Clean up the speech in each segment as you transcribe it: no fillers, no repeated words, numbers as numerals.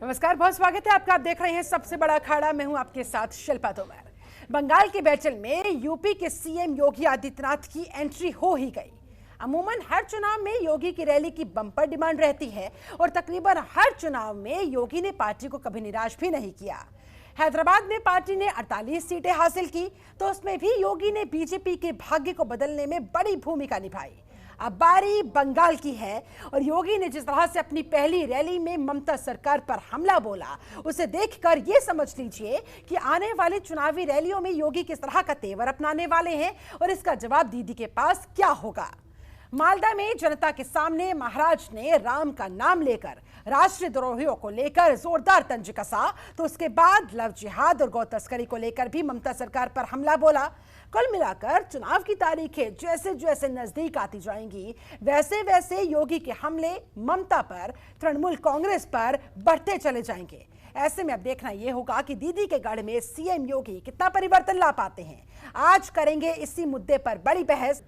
नमस्कार, बहुत स्वागत है आपका। आप देख रहे हैं सबसे बड़ा अखाड़ा। मैं हूं आपके साथ शिल्पा तोमर। बंगाल के बैतूल में यूपी के सीएम योगी आदित्यनाथ की एंट्री हो ही गई। अमूमन हर चुनाव में योगी की रैली की बम्पर डिमांड रहती है और तकरीबन हर चुनाव में योगी ने पार्टी को कभी निराश भी नहीं किया। हैदराबाद में पार्टी ने 48 सीटें हासिल की तो उसमें भी योगी ने बीजेपी के भाग्य को बदलने में बड़ी भूमिका निभाई। अब बारी बंगाल की है और योगी ने जिस तरह से अपनी पहली रैली में ममता सरकार पर हमला बोला, उसे देखकर यह समझ लीजिए कि आने वाली चुनावी रैलियों में योगी किस तरह का तेवर अपनाने वाले हैं और इसका जवाब दीदी के पास क्या होगा। मालदा में जनता के सामने महाराज ने राम का नाम लेकर राष्ट्रद्रोहियों को लेकर जोरदार तंज कसा, तो उसके बाद लव जिहाद और गौ तस्करी को लेकर भी ममता सरकार पर हमला बोला। कुल मिलाकर चुनाव की तारीखें जैसे जैसे नजदीक आती जाएंगी, वैसे वैसे योगी के हमले ममता पर, तृणमूल कांग्रेस पर बढ़ते चले जाएंगे। ऐसे में अब देखना यह होगा कि दीदी के गढ़ में सीएम योगी कितना परिवर्तन ला पाते हैं। आज करेंगे इसी मुद्दे पर बड़ी बहस।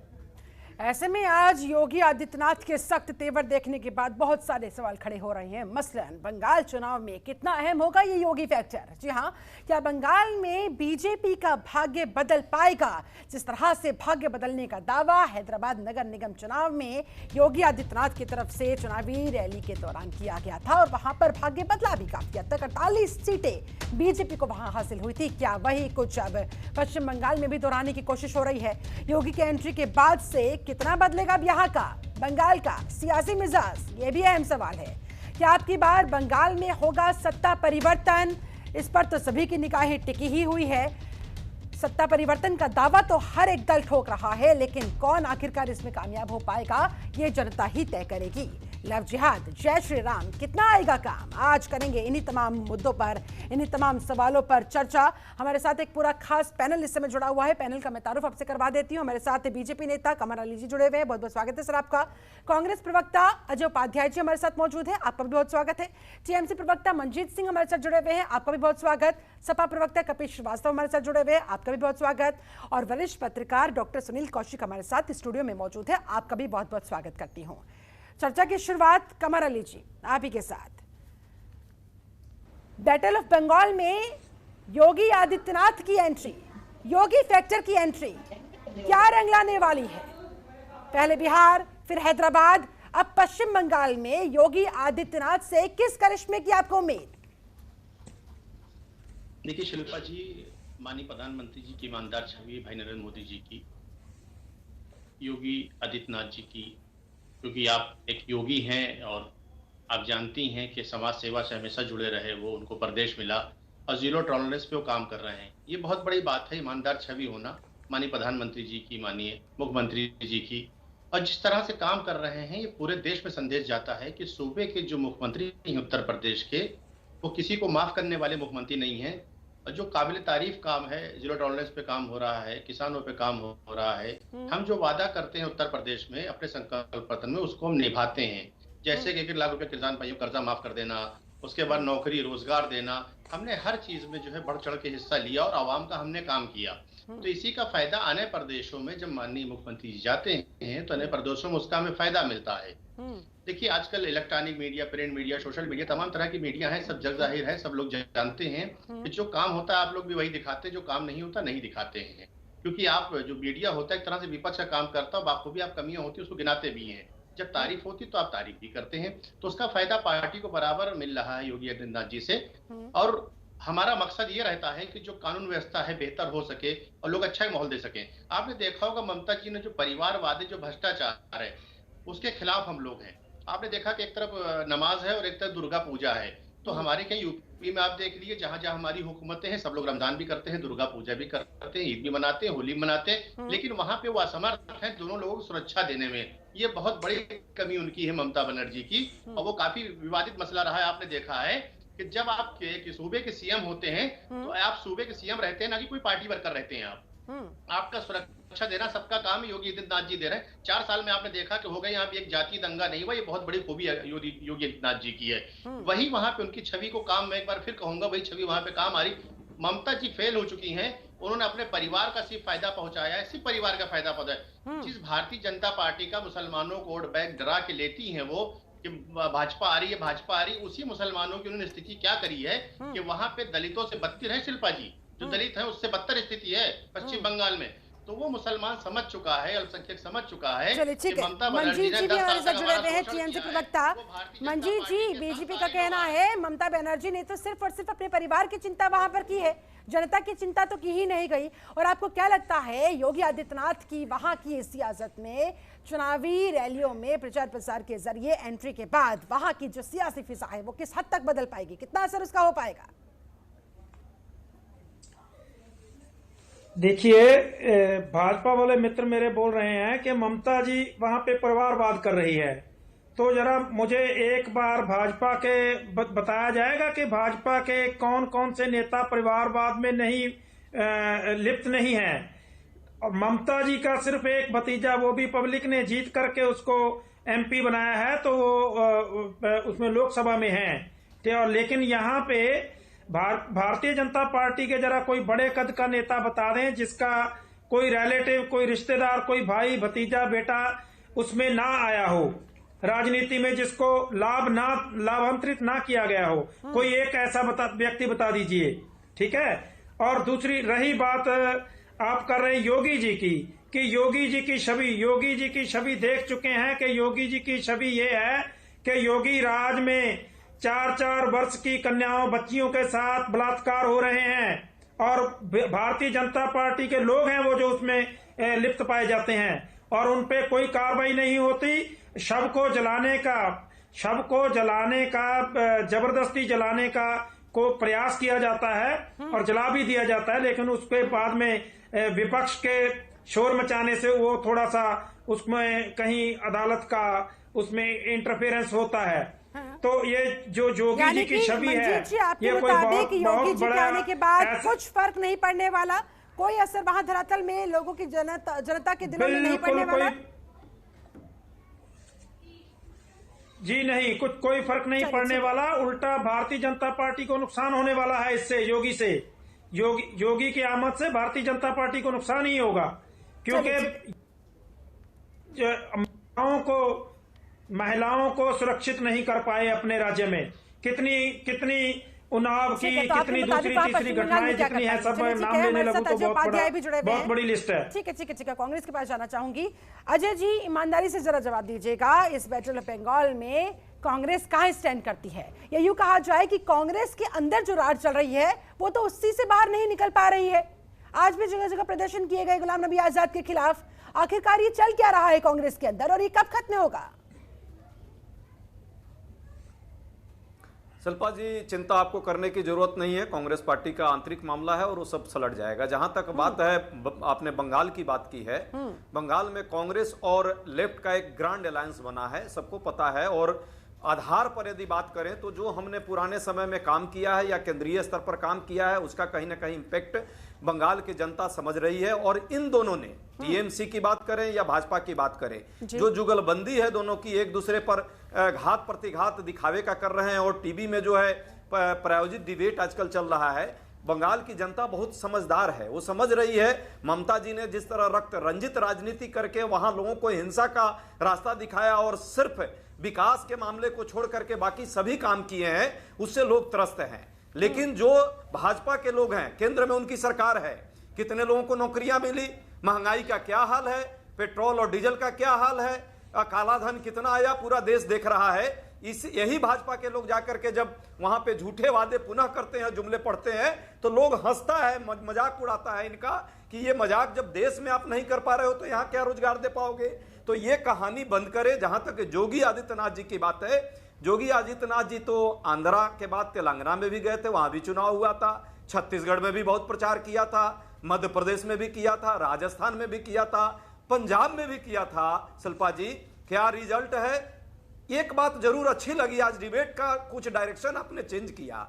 ऐसे में आज योगी आदित्यनाथ के सख्त तेवर देखने के बाद बहुत सारे सवाल खड़े हो रहे हैं। मसलन बंगाल चुनाव में कितना अहम होगा ये योगी फैक्टर। जी हाँ, क्या बंगाल में बीजेपी का भाग्य बदल पाएगा? जिस तरह से भाग्य बदलने का दावा हैदराबाद नगर निगम चुनाव में योगी आदित्यनाथ की तरफ से चुनावी रैली के दौरान किया गया था और वहां पर भाग्य बदला भी काफी हद तक। 48 सीटें बीजेपी को वहां हासिल हुई थी। क्या वही कुछ अब पश्चिम बंगाल में भी दोहराने की कोशिश हो रही है? योगी के एंट्री के बाद से कितना बदलेगा अब यहाँ का बंगाल का सियासी मिजाज, ये भी अहम सवाल है। क्या आपकी बार बंगाल में होगा सत्ता परिवर्तन? इस पर तो सभी की निगाहें टिकी ही हुई है। सत्ता परिवर्तन का दावा तो हर एक दल ठोक रहा है, लेकिन कौन आखिरकार इसमें कामयाब हो पाएगा ये जनता ही तय करेगी। लव जिहाद, जय श्री राम, कितना आएगा काम? आज करेंगे इन्हीं तमाम मुद्दों पर, इन्हीं तमाम सवालों पर चर्चा। हमारे साथ एक पूरा खास पैनल इस समय जुड़ा हुआ है। पैनल का मैं तारुफ आपसे करवा देती हूँ। हमारे साथ बीजेपी नेता कमर अली जी जुड़े हुए हैं, बहुत बहुत स्वागत है सर आपका। कांग्रेस प्रवक्ता अजय उपाध्याय जी हमारे साथ मौजूद है, आपका भी बहुत स्वागत है। टीएमसी प्रवक्ता मंजीत सिंह हमारे साथ जुड़े हुए हैं, आपका भी बहुत स्वागत। सपा प्रवक्ता कपिल श्रीवास्तव हमारे साथ जुड़े हुए हैं, आपका भी बहुत स्वागत। और वरिष्ठ पत्रकार डॉक्टर सुनील कौशिक हमारे साथ स्टूडियो में मौजूद है, आपका भी बहुत बहुत स्वागत करती हूँ। चर्चा की शुरुआत कमर अली जी आप ही के साथ। बैटल ऑफ बंगाल में योगी आदित्यनाथ की एंट्री, योगी फैक्टर की एंट्री क्या रंग लाने वाली है? पहले बिहार, फिर हैदराबाद, अब पश्चिम बंगाल में योगी आदित्यनाथ से किस करिश्मे की आपको उम्मीद? देखिए शिल्पा जी, माननीय प्रधानमंत्री जी की ईमानदार छवि, भाई नरेंद्र मोदी जी की, योगी आदित्यनाथ जी की, क्योंकि आप एक योगी हैं और आप जानती हैं कि समाज सेवा से हमेशा जुड़े रहे वो, उनको प्रदेश मिला और जीरो टॉलरेंस पे वो काम कर रहे हैं। ये बहुत बड़ी बात है, ईमानदार छवि होना माननीय प्रधानमंत्री जी की, माननीय मुख्यमंत्री जी की। और जिस तरह से काम कर रहे हैं, ये पूरे देश में संदेश जाता है कि सूबे के जो मुख्यमंत्री हैं उत्तर प्रदेश के, वो किसी को माफ करने वाले मुख्यमंत्री नहीं है। और जो काबिल तारीफ काम है, जीरो टॉलरेंस पे काम हो रहा है, किसानों पे काम हो रहा है। हम जो वादा करते हैं उत्तर प्रदेश में अपने संकल्प पत्र में, उसको हम निभाते हैं। जैसे कि 1 लाख रुपए किसान भाइयों कर्जा माफ कर देना, उसके बाद नौकरी रोजगार देना, हमने हर चीज में जो है बढ़ चढ़ के हिस्सा लिया और आवाम का हमने काम किया। तो इसी का फायदा अन्य प्रदेशों में जब माननीय मुख्यमंत्री जी जाते हैं तो अन्य प्रदेशों में उसका हमें फायदा मिलता है। देखिए आजकल electronic media, print media, social media, तमाम तरह की मीडिया है, सब जग जाहिर है, सब लोग जानते हैं कि जो काम होता है आप लोग भी वही दिखाते हैं, जो काम नहीं होता नहीं दिखाते हैं। क्योंकि आप जो मीडिया होता है एक तरह से विपक्ष का काम करता है, आपको भी आप कमियां होती है उसको गिनाते भी हैं। जब तारीफ होती तो आप तारीफ भी करते हैं, तो उसका फायदा पार्टी को बराबर मिल रहा है योगी आदित्यनाथ जी से। और हमारा मकसद ये रहता है कि जो कानून व्यवस्था है बेहतर हो सके और लोग अच्छा माहौल दे सकें। आपने देखा होगा ममता जी ने जो परिवारवादी जो भ्रष्टाचार है उसके खिलाफ हम लोग हैं। आपने देखा कि एक तरफ नमाज है और एक तरफ दुर्गा पूजा है। तो हमारे कहीं यूपी में आप देख लीजिए, जहां जहां हमारी हुकूमतें हैं, सब लोग रमजान भी करते हैं, दुर्गा पूजा भी करते हैं, ईद भी मनाते हैं, होली मनाते हैं, लेकिन वहां पे वो असमर्थ हैं दोनों लोगों को सुरक्षा देने में। ये बहुत बड़ी कमी उनकी है, ममता बनर्जी की, और वो काफी विवादित मसला रहा है। आपने देखा है कि जब आप के सूबे के सीएम होते हैं तो आप सूबे के सीएम रहते हैं, ना कि कोई पार्टी वर्कर रहते हैं आप। आपका सुरक्षा देना सबका काम योगी आदित्यनाथ जी दे रहे हैं। 4 साल में आपने देखा कि हो गया यहाँ पे एक जातीय दंगा नहीं हुआ, ये बहुत बड़ी खूबी योगी आदित्यनाथ जी की है। वही वहां पे उनकी छवि को काम, मैं एक बार फिर कहूंगा, वही छवि वहां पे काम आ रही। ममता जी फेल हो चुकी हैं, उन्होंने अपने परिवार का सिर्फ फायदा पहुंचाया है, सिर्फ परिवार का फायदा पहुंचाया। जिस भारतीय जनता पार्टी का मुसलमानों को वोट बैंक डरा के लेती है वो कि भाजपा आ रही है, भाजपा आ रही है, उसी मुसलमानों की उन्होंने स्थिति क्या करी है कि वहां पे दलितों से बदतर है शिल्पा जी, जो दलित है उससे बदतर स्थिति है पश्चिम बंगाल में। तो वो मुसलमान समझ चुका है, अल्पसंख्यक समझ चुका है चलिए कि ठीक है, ममता बनर्जी मंजीत ने जी भी 10 हमारे साल साथ तक जुड़े हमारा हुए हैं, शोषण टीएमसी किया है, प्रवक्ता वो भारतीय जनता मंजीत पार्टी जी। के बीजेपी साथ का सारे कहना लोग है ममता बनर्जी ने तो सिर्फ और सिर्फ अपने परिवार की चिंता वहां पर की है, जनता की चिंता तो की ही नहीं गई। और आपको क्या लगता है योगी आदित्यनाथ की वहां की इस सियासत में, चुनावी रैलियों में प्रचार प्रसार के जरिए एंट्री के बाद वहां की जो सियासी फिजा है वो किस हद तक बदल पाएगी, कितना असर उसका हो पाएगा? देखिए, भाजपा वाले मित्र मेरे बोल रहे हैं कि ममता जी वहां पे परिवारवाद कर रही है। तो जरा मुझे एक बार भाजपा के बताया जाएगा कि भाजपा के कौन कौन से नेता परिवारवाद में नहीं लिप्त नहीं है। और ममता जी का सिर्फ एक भतीजा, वो भी पब्लिक ने जीत करके उसको एमपी बनाया है, तो वो उसमें लोकसभा में है। और लेकिन यहाँ पे भारतीय जनता पार्टी के जरा कोई बड़े कद का नेता बता दें जिसका कोई रिलेटिव, कोई रिश्तेदार, कोई भाई, भतीजा, बेटा उसमें ना आया हो, राजनीति में जिसको लाभांतरित ना किया गया हो। कोई एक ऐसा व्यक्ति बता दीजिए, ठीक है। और दूसरी रही बात आप कर रहे हैं योगी जी की, कि योगी जी की छवि देख चुके हैं कि योगी जी की छवि ये है कि योगी राज में 4-4 वर्ष की कन्याओं, बच्चियों के साथ बलात्कार हो रहे हैं और भारतीय जनता पार्टी के लोग हैं वो जो उसमें लिप्त पाए जाते हैं और उन पे कोई कार्रवाई नहीं होती। शव को जलाने का जबरदस्ती जलाने का को प्रयास किया जाता है और जला भी दिया जाता है, लेकिन उसके बाद में विपक्ष के शोर मचाने से वो थोड़ा सा उसमें कहीं अदालत का उसमें इंटरफेरेंस होता है। तो ये जो योगी जी की छवि है, ये कोई बहुत बड़ा आने के बाद कुछ फर्क नहीं पड़ने वाला, कोई असर वहां धरातल में लोगों की जनता के दिलों में नहीं पड़ने वाला। जी नहीं, कोई फर्क नहीं पड़ने वाला, उल्टा भारतीय जनता पार्टी को नुकसान होने वाला है इससे। योगी की आमद से भारतीय जनता पार्टी को नुकसान ही होगा, क्योंकि महिलाओं को सुरक्षित नहीं कर पाए अपने राज्य में। कितनी उन्नाव की, कितनी दूसरी तीसरी घटनाएं जितनी है, सब नाम लेने लगूं तो बहुत बड़ी लिस्ट है। ठीक है, कांग्रेस के पास जाना चाहूंगी। अजय जी, ईमानदारी से जरा जवाब दीजिएगा, इस बैटल ऑफ बंगाल में कांग्रेस कहां स्टैंड करती है? या यूं कहा जाए कि कांग्रेस के अंदर जो राज चल रही है वो तो उसी से बाहर नहीं निकल पा रही है। आज भी जगह जगह प्रदर्शन किए गए गुलाम नबी आजाद के खिलाफ। आखिरकार ये चल क्या रहा है कांग्रेस के अंदर और ये कब खत्म होगा? शिल्पा जी, चिंता आपको करने की जरूरत नहीं है। कांग्रेस पार्टी का आंतरिक मामला है और वो सब सलट जाएगा। जहां तक बात है, आपने बंगाल की बात की है, बंगाल में कांग्रेस और लेफ्ट का एक ग्रांड अलायंस बना है, सबको पता है। और आधार पर यदि बात करें तो जो हमने पुराने समय में काम किया है या केंद्रीय स्तर पर काम किया है, उसका कहीं ना कहीं इम्पैक्ट बंगाल की जनता समझ रही है। और इन दोनों ने, टीएमसी की बात करें या भाजपा की बात करें, जो जुगलबंदी है दोनों की, एक दूसरे पर घात प्रतिघात दिखावे का कर रहे हैं और टीवी में जो है प्रायोजित डिबेट आजकल चल रहा है, बंगाल की जनता बहुत समझदार है। वो समझ रही है ममता जी ने जिस तरह रक्त रंजित राजनीति करके वहां लोगों को हिंसा का रास्ता दिखाया और सिर्फ विकास के मामले को छोड़ करके बाकी सभी काम किए हैं, उससे लोग त्रस्त हैं। लेकिन जो भाजपा के लोग हैं, केंद्र में उनकी सरकार है, कितने लोगों को नौकरियां मिली, महंगाई का क्या हाल है, पेट्रोल और डीजल का क्या हाल है, काला धन कितना आया, पूरा देश देख रहा है। यही भाजपा के लोग जाकर के जब वहां पे झूठे वादे पुनः करते हैं, जुमले पढ़ते हैं, तो लोग हंसता है, मजाक उड़ाता है इनका कि ये मजाक जब देश में आप नहीं कर पा रहे हो तो यहाँ क्या रोजगार दे पाओगे। तो ये कहानी बंद करे। जहां तक योगी आदित्यनाथ जी की बात है, योगी आदित्यनाथ जी तो आंध्रा के बाद तेलंगाना में भी गए थे, वहां भी चुनाव हुआ था, छत्तीसगढ़ में भी बहुत प्रचार किया था, मध्य प्रदेश में भी किया था, राजस्थान में भी किया था, पंजाब में भी किया था। शिल्पा जी, क्या रिजल्ट है? एक बात जरूर अच्छी लगी, आज डिबेट का कुछ डायरेक्शन आपने चेंज किया।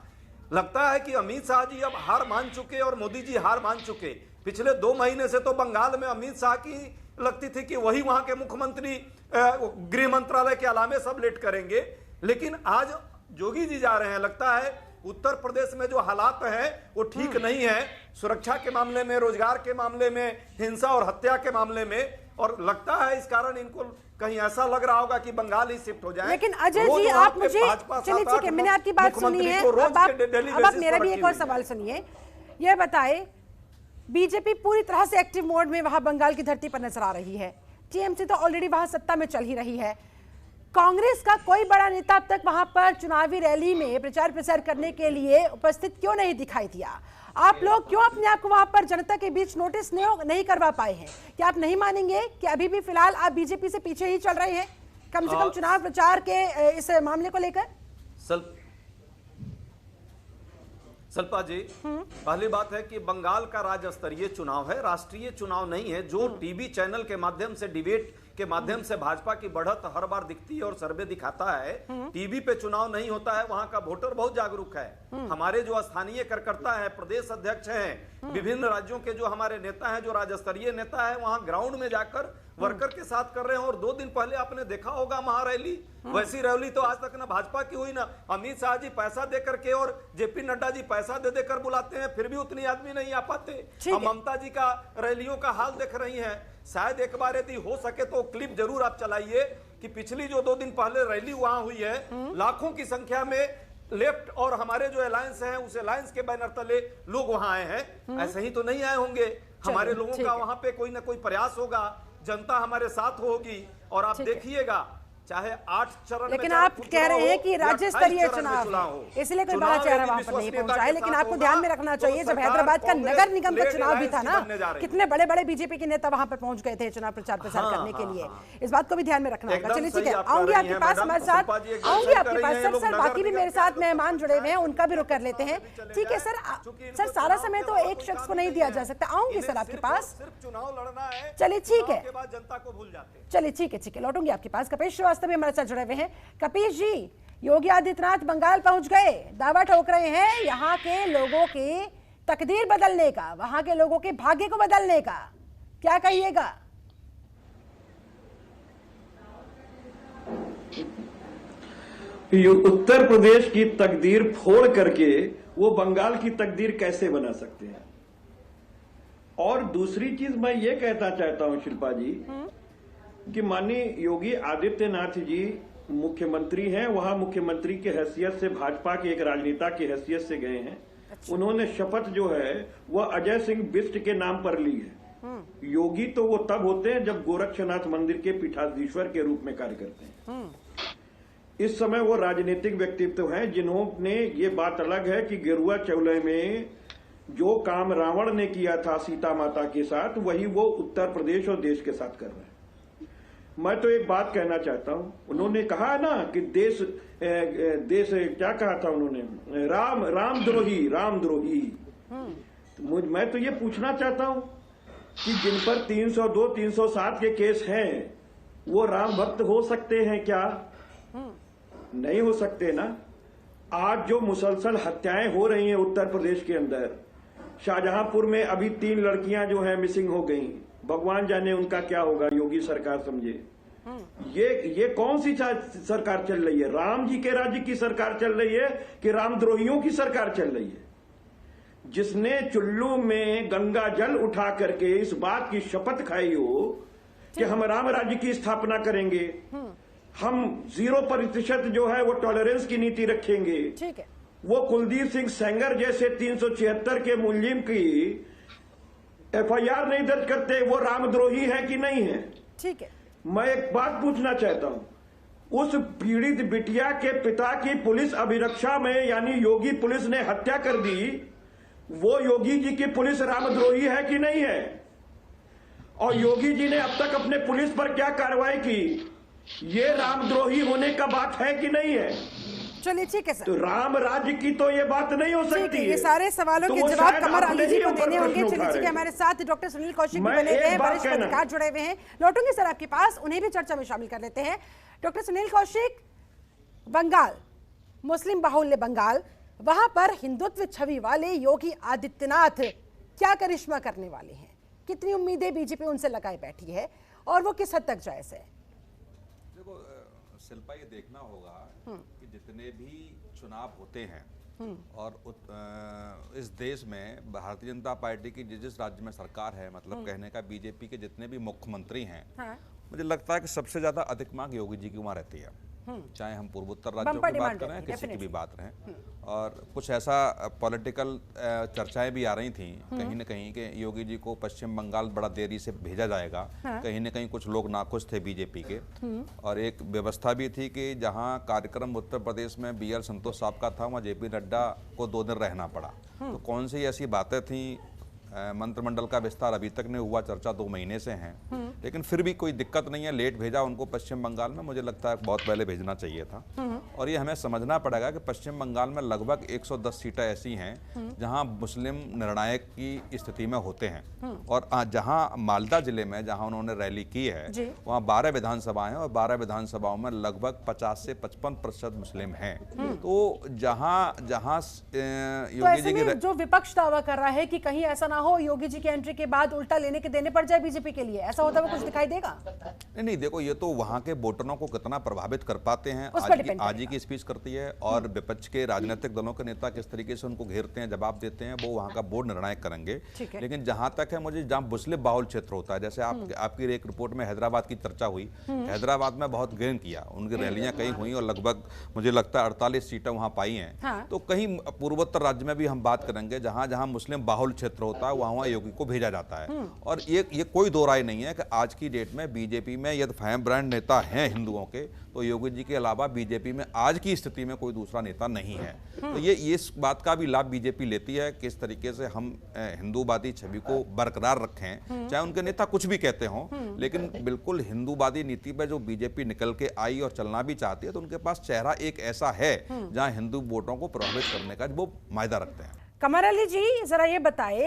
लगता है कि अमित शाह जी अब हार मान चुके और मोदी जी हार मान चुके। पिछले 2 महीने से तो बंगाल में अमित शाह की लगती थी कि वही वहां के मुख्यमंत्री गृह मंत्रालय के अलावे सब लेट करेंगे, लेकिन आज योगी जी जा रहे हैं। लगता है उत्तर प्रदेश में जो हालात हैं वो ठीक नहीं है, सुरक्षा के मामले में, रोजगार के मामले में, हिंसा और हत्या के मामले में, और लगता है इस कारण इनको कहीं ऐसा लग रहा होगा कि बंगाल ही शिफ्ट हो जाए। लेकिन अजय जी आप मुझे, चलिए ठीक है, मैंने आपकी बात सुनी है, अब आप मेरा भी एक और सवाल सुनिए। ये बताए, बीजेपी पूरी तरह से एक्टिव मोड में वहां बंगाल की धरती पर नजर आ रही है, टीएमसी तो ऑलरेडी वहां सत्ता में चल ही रही है, कांग्रेस का कोई बड़ा नेता अब तक वहां पर चुनावी रैली में प्रचार प्रसार करने के लिए उपस्थित क्यों नहीं दिखाई दिया? आप लोग क्यों अपने आप को वहां पर जनता के बीच नोटिस नहीं करवा पाए हैं? क्या आप नहीं मानेंगे कि अभी भी फिलहाल आप बीजेपी से पीछे ही चल रहे हैं, कम से कम चुनाव प्रचार के इस मामले को लेकर? सल्पा जी, पहली बात है कि बंगाल का राज्य स्तरीय चुनाव है, राष्ट्रीय चुनाव नहीं है। जो टीवी चैनल के माध्यम से, डिबेट के माध्यम से भाजपा की बढ़त हर बार दिखती है और सर्वे दिखाता है, टीवी पे चुनाव नहीं होता है। वहां का वोटर बहुत जागरूक है। हमारे जो स्थानीय कार्यकर्ता है, प्रदेश अध्यक्ष हैं, विभिन्न राज्यों के जो हमारे नेता हैं, जो राज्य स्तरीय नेता है, वहां ग्राउंड में जाकर वर्कर के साथ कर रहे हैं। और 2 दिन पहले आपने देखा होगा महारैली, वैसी रैली तो आज तक ना भाजपा की हुई ना। अमित शाह जी पैसा दे करके और जेपी नड्डा जी पैसा दे देकर बुलाते हैं, फिर भी उतनी आदमी नहीं आ पाते। हम ममता जी का रैलियों का हाल देख रही हैं। शायद एक बार यदि हो सके तो क्लिप जरूर आप चलाइए कि पिछली जो 2 दिन पहले रैली वहां हुई है, लाखों की संख्या में लेफ्ट और हमारे जो अलायंस हैं, उस अलायंस के बैनर तले लोग वहां आए हैं। ऐसे ही तो नहीं आए होंगे। हमारे लोगों का वहां पे कोई ना कोई प्रयास होगा, जनता हमारे साथ होगी। और आप देखिएगा, चाहे 8 चरण, लेकिन आप कह रहे हैं कि राज्य स्तरीय चुनाव है, इसलिए कोई बड़ा चेहरा वहां पर नहीं पहुंचा है। लेकिन आपको ध्यान में रखना चाहिए, जब हैदराबाद का नगर निगम का चुनाव भी था ना, कितने बड़े बड़े बीजेपी के नेता वहां पर पहुंच गए थे चुनाव प्रचार करने के लिए। इस बात को भी ध्यान में रखना होगा। चलिए ठीक है, आऊंगी आपके पास, हमारे साथ आऊंगी आपके पास। सर बाकी भी मेरे साथ मेहमान जुड़े हुए हैं, उनका भी रुख कर लेते हैं। ठीक है सर, सारा समय तो एक शख्स को नहीं दिया जा सकता। आऊंगी सर आपके पास, चुनाव लड़ना है। चलिए ठीक है, जनता को भूल जाते हैं। चलिए ठीक है, लौटूंगी आपके पास। कपिश श्रीवास्तव भी हमारे साथ जुड़े हुए हैं। कपिश जी, योगी आदित्यनाथ बंगाल पहुंच गए, दावा ठोक रहे हैं यहां के लोगों की तकदीर बदलने का, वहां के लोगों के भाग्य को बदलने का, क्या कहिएगा? उत्तर प्रदेश की तकदीर फोड़ करके वो बंगाल की तकदीर कैसे बना सकते हैं? और दूसरी चीज मैं ये कहना चाहता हूं शिल्पा जी कि माननीय योगी आदित्यनाथ जी मुख्यमंत्री हैं, वहां मुख्यमंत्री की हैसियत से, भाजपा के एक राजनेता की हैसियत से गए हैं। उन्होंने शपथ जो है वह अजय सिंह बिष्ट के नाम पर ली है। योगी तो वो तब होते हैं जब गोरक्षनाथ मंदिर के पीठाधीश्वर के रूप में कार्य करते हैं। इस समय वो राजनीतिक व्यक्तित्व हैं जिन्होंने, ये बात अलग है कि गेरुआ चौले में जो काम रावण ने किया था सीता माता के साथ, वही वो उत्तर प्रदेश और देश के साथ कर रहे हैं। मैं तो एक बात कहना चाहता हूं, उन्होंने कहा ना कि देश क्या कहा था उन्होंने, रामद्रोही। मैं तो ये पूछना चाहता हूं कि जिन पर 302, 307 के केस हैं, वो राम भक्त हो सकते हैं क्या? नहीं हो सकते ना। आज जो मुसलसल हत्याएं हो रही हैं उत्तर प्रदेश के अंदर, शाहजहांपुर में अभी 3 लड़कियां जो हैं मिसिंग हो गई, भगवान जाने उनका क्या होगा, योगी सरकार समझे। ये कौन सी सरकार चल रही है? राम जी के राज्य की सरकार चल रही है कि रामद्रोहियों की सरकार चल रही है? जिसने चुल्लू में गंगा जल उठा करके इस बात की शपथ खाई हो कि हम राम राज्य की स्थापना करेंगे, हम 0% जो है वो टॉलरेंस की नीति रखेंगे, ठीक है, वो कुलदीप सिंह सेंगर जैसे 376 के मुलजिम की FIR नहीं दर्ज करते, वो रामद्रोही है कि नहीं है? ठीक है। मैं एक बात पूछना चाहता हूं, उस पीड़ित बिटिया के पिता की पुलिस अभिरक्षा में यानी योगी पुलिस ने हत्या कर दी, वो योगी जी की पुलिस रामद्रोही है कि नहीं है? और योगी जी ने अब तक अपने पुलिस पर क्या कार्रवाई की, ये रामद्रोही होने का बात है कि नहीं है? चलिए ठीक है सर, तो राम राज्य की तो ये बात नहीं हो सकती है। ये सारे सवालों के जवाब कमर अली जी को देने होंगे। चलिए ठीक है, हमारे साथ डॉक्टर सुनील कौशिक भी बने हुए हैं, वरिष्ठ पत्रकार जुड़े हुए हैं, लौटूंगे सर आपके पास, उन्हें भी चर्चा में शामिल कर लेते हैं। डॉक्टर सुनील कौशिक, बंगाल, मुस्लिम बाहुल्य बंगाल, वहां पर हिंदुत्व छवि वाले योगी आदित्यनाथ क्या करिश्मा करने वाले हैं? कितनी उम्मीदें बीजेपी उनसे लगाए बैठी है और वो किस हद तक जायज है? देखो शिल्पा, ये देखना होगा कि जितने भी चुनाव होते हैं और इस देश में भारतीय जनता पार्टी की जिस राज्य में सरकार है, मतलब कहने का बीजेपी के जितने भी मुख्यमंत्री हैं, मुझे लगता है कि सबसे ज्यादा अधिक मांग योगी जी की वहाँ रहती है, चाहे हम पूर्वोत्तर राज्यों बम्पर की बात डिमांड करें, रहती है, किसी की भी definitely। बात रहें। और कुछ ऐसा पॉलिटिकल चर्चाएं भी आ रही थी कहीं न कहीं कि योगी जी को पश्चिम बंगाल बड़ा देरी से भेजा जाएगा। कहीं न कहीं कुछ लोग नाखुश थे बीजेपी के, और एक व्यवस्था भी थी कि जहां कार्यक्रम उत्तर प्रदेश में BL संतोष साहब का था, वहां JP नड्डा को 2 दिन रहना पड़ा। तो कौन सी ऐसी बातें थी, मंत्रिमंडल का विस्तार अभी तक नहीं हुआ, चर्चा 2 महीने से हैं, लेकिन फिर भी कोई दिक्कत नहीं है, लेट भेजा उनको पश्चिम बंगाल में, मुझे लगता है बहुत पहले भेजना चाहिए था। और ये हमें समझना पड़ेगा कि पश्चिम बंगाल में लगभग 110 सीटें ऐसी हैं जहां मुस्लिम निर्णायक की स्थिति में होते हैं, और जहां मालदा जिले में जहां उन्होंने रैली की है वहां 12 विधानसभाएं हैं, और 12 विधानसभाओं में लगभग 50 से 55% मुस्लिम हैं। तो जहां जहां तो ऐसे में जो विपक्ष दावा कर रहा है कि कहीं ऐसा ना हो योगी जी की एंट्री के बाद उल्टा लेने के देने पड़ जाए बीजेपी के लिए, ऐसा होता हुआ कुछ दिखाई देगा? नहीं, देखो ये तो वहां के वोटरों को कितना प्रभावित कर पाते हैं आज ही की स्पीच करती है, और विपक्ष के राजनीतिक दलों के नेता किस तरीके से उनको घेरते हैं, जवाब देते हैं, वो वहां का बोर्ड निर्णायक करेंगे। लेकिन जहां तक है, मुझे जहां मुस्लिम बाहुल क्षेत्र होता है, जैसे आपकी एक रिपोर्ट में हैदराबाद की चर्चा हुई, हैदराबाद में बहुत गेन किया, उनकी रैलियां कहीं हुई और लगभग मुझे लगता है 48 सीटें वहां पाई हैं। तो कहीं पूर्वोत्तर राज्य में भी हम बात करेंगे जहां जहां मुस्लिम बाहुल क्षेत्र होता है वहां योगी को भेजा जाता है। और ये कोई दो राय नहीं है कि आज की डेट में बीजेपी में यदि फाइम ब्रांड नेता हैं हिंदुओं के, तो योगी जी के अलावा बीजेपी में आज की स्थिति में कोई दूसरा नेता नहीं है। तो ये इस बात का भी लाभ बीजेपी लेती है, किस तरीके से हम हिंदूवादी छवि को बरकरार रखें, चाहे उनके नेता कुछ भी कहते हों, लेकिन बिल्कुल हिंदूवादी नीति पे जो बीजेपी निकल के आई और चलना भी चाहती है, तो उनके पास चेहरा एक ऐसा है जहां हिंदू वोटों को प्रभावित करने का वो मायदा रखते हैं। कमर अली जी, जरा ये बताए,